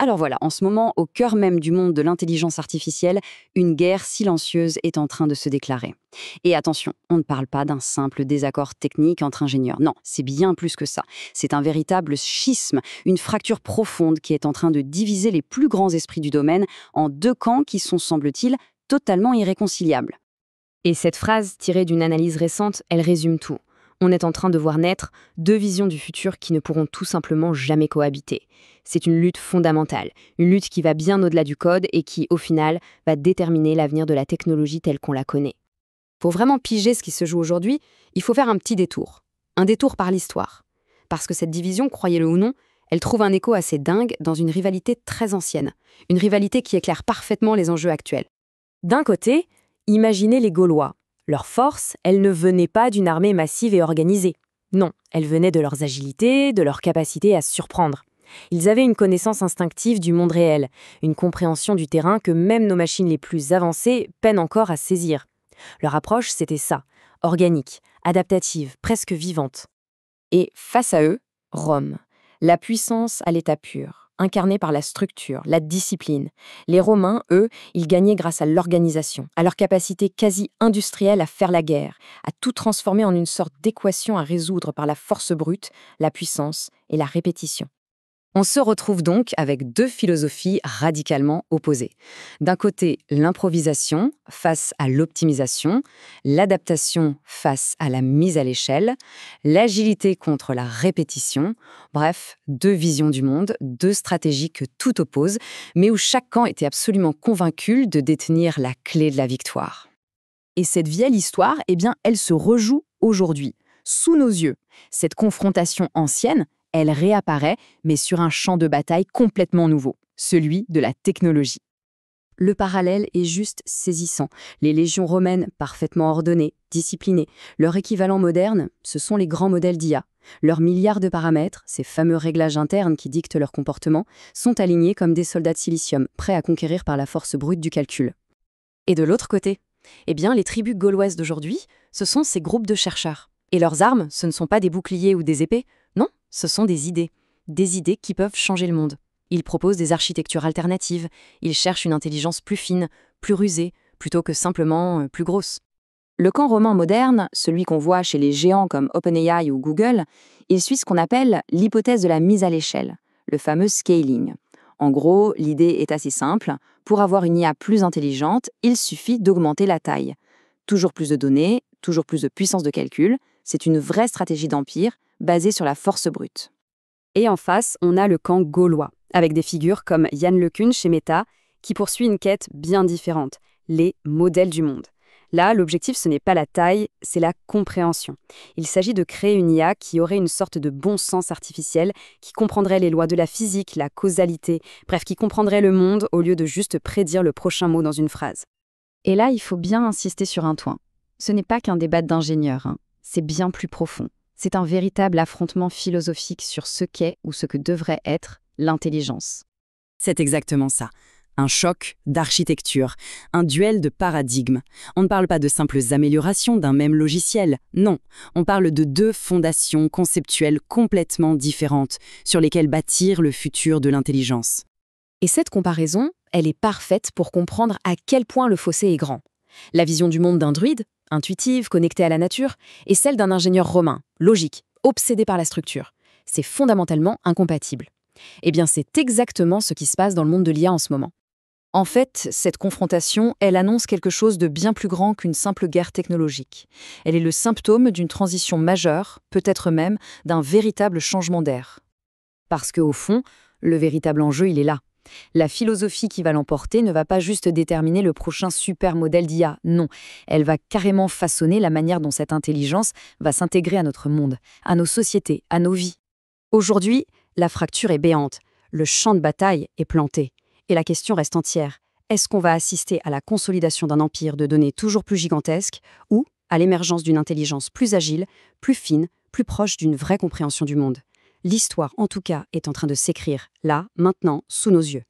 Alors voilà, en ce moment, au cœur même du monde de l'intelligence artificielle, une guerre silencieuse est en train de se déclarer. Et attention, on ne parle pas d'un simple désaccord technique entre ingénieurs. Non, c'est bien plus que ça. C'est un véritable schisme, une fracture profonde qui est en train de diviser les plus grands esprits du domaine en deux camps qui sont, semble-t-il, totalement irréconciliables. Et cette phrase, tirée d'une analyse récente, elle résume tout. On est en train de voir naître deux visions du futur qui ne pourront tout simplement jamais cohabiter. C'est une lutte fondamentale, une lutte qui va bien au-delà du code et qui, au final, va déterminer l'avenir de la technologie telle qu'on la connaît. Pour vraiment piger ce qui se joue aujourd'hui, il faut faire un petit détour. Un détour par l'histoire. Parce que cette division, croyez-le ou non, elle trouve un écho assez dingue dans une rivalité très ancienne. Une rivalité qui éclaire parfaitement les enjeux actuels. D'un côté, imaginez les Gaulois. Leur force, elle ne venait pas d'une armée massive et organisée. Non, elle venait de leurs agilités, de leur capacité à se surprendre. Ils avaient une connaissance instinctive du monde réel, une compréhension du terrain que même nos machines les plus avancées peinent encore à saisir. Leur approche, c'était ça, organique, adaptative, presque vivante. Et face à eux, Rome, la puissance à l'état pur, incarnée par la structure, la discipline. Les Romains, eux, ils gagnaient grâce à l'organisation, à leur capacité quasi industrielle à faire la guerre, à tout transformer en une sorte d'équation à résoudre par la force brute, la puissance et la répétition. On se retrouve donc avec deux philosophies radicalement opposées. D'un côté, l'improvisation face à l'optimisation, l'adaptation face à la mise à l'échelle, l'agilité contre la répétition. Bref, deux visions du monde, deux stratégies que tout oppose, mais où chaque camp était absolument convaincu de détenir la clé de la victoire. Et cette vieille histoire, eh bien, elle se rejoue aujourd'hui, sous nos yeux. Cette confrontation ancienne, elle réapparaît, mais sur un champ de bataille complètement nouveau, celui de la technologie. Le parallèle est juste saisissant. Les légions romaines, parfaitement ordonnées, disciplinées, leur équivalent moderne, ce sont les grands modèles d'IA. Leurs milliards de paramètres, ces fameux réglages internes qui dictent leur comportement, sont alignés comme des soldats de silicium, prêts à conquérir par la force brute du calcul. Et de l'autre côté, eh bien, les tribus gauloises d'aujourd'hui, ce sont ces groupes de chercheurs. Et leurs armes, ce ne sont pas des boucliers ou des épées, non, ce sont des idées qui peuvent changer le monde. Ils proposent des architectures alternatives, ils cherchent une intelligence plus fine, plus rusée, plutôt que simplement plus grosse. Le camp romain moderne, celui qu'on voit chez les géants comme OpenAI ou Google, il suit ce qu'on appelle l'hypothèse de la mise à l'échelle, le fameux scaling. En gros, l'idée est assez simple, pour avoir une IA plus intelligente, il suffit d'augmenter la taille. Toujours plus de données, toujours plus de puissance de calcul, c'est une vraie stratégie d'empire basée sur la force brute. Et en face, on a le camp gaulois, avec des figures comme Yann LeCun chez Meta, qui poursuit une quête bien différente, les modèles du monde. Là, l'objectif, ce n'est pas la taille, c'est la compréhension. Il s'agit de créer une IA qui aurait une sorte de bon sens artificiel, qui comprendrait les lois de la physique, la causalité, bref, qui comprendrait le monde au lieu de juste prédire le prochain mot dans une phrase. Et là, il faut bien insister sur un point. Ce n'est pas qu'un débat d'ingénieurs, c'est bien plus profond. C'est un véritable affrontement philosophique sur ce qu'est ou ce que devrait être l'intelligence. C'est exactement ça. Un choc d'architecture, un duel de paradigmes. On ne parle pas de simples améliorations d'un même logiciel, non. On parle de deux fondations conceptuelles complètement différentes sur lesquelles bâtir le futur de l'intelligence. Et cette comparaison, elle est parfaite pour comprendre à quel point le fossé est grand. La vision du monde d'un druide, intuitive, connectée à la nature, et celle d'un ingénieur romain, logique, obsédé par la structure. C'est fondamentalement incompatible. Eh bien, c'est exactement ce qui se passe dans le monde de l'IA en ce moment. En fait, cette confrontation, elle annonce quelque chose de bien plus grand qu'une simple guerre technologique. Elle est le symptôme d'une transition majeure, peut-être même d'un véritable changement d'ère. Parce qu'au fond, le véritable enjeu, il est là. La philosophie qui va l'emporter ne va pas juste déterminer le prochain super modèle d'IA, non. Elle va carrément façonner la manière dont cette intelligence va s'intégrer à notre monde, à nos sociétés, à nos vies. Aujourd'hui, la fracture est béante, le champ de bataille est planté. Et la question reste entière. Est-ce qu'on va assister à la consolidation d'un empire de données toujours plus gigantesque ou à l'émergence d'une intelligence plus agile, plus fine, plus proche d'une vraie compréhension du monde ? L'histoire, en tout cas, est en train de s'écrire, là, maintenant, sous nos yeux.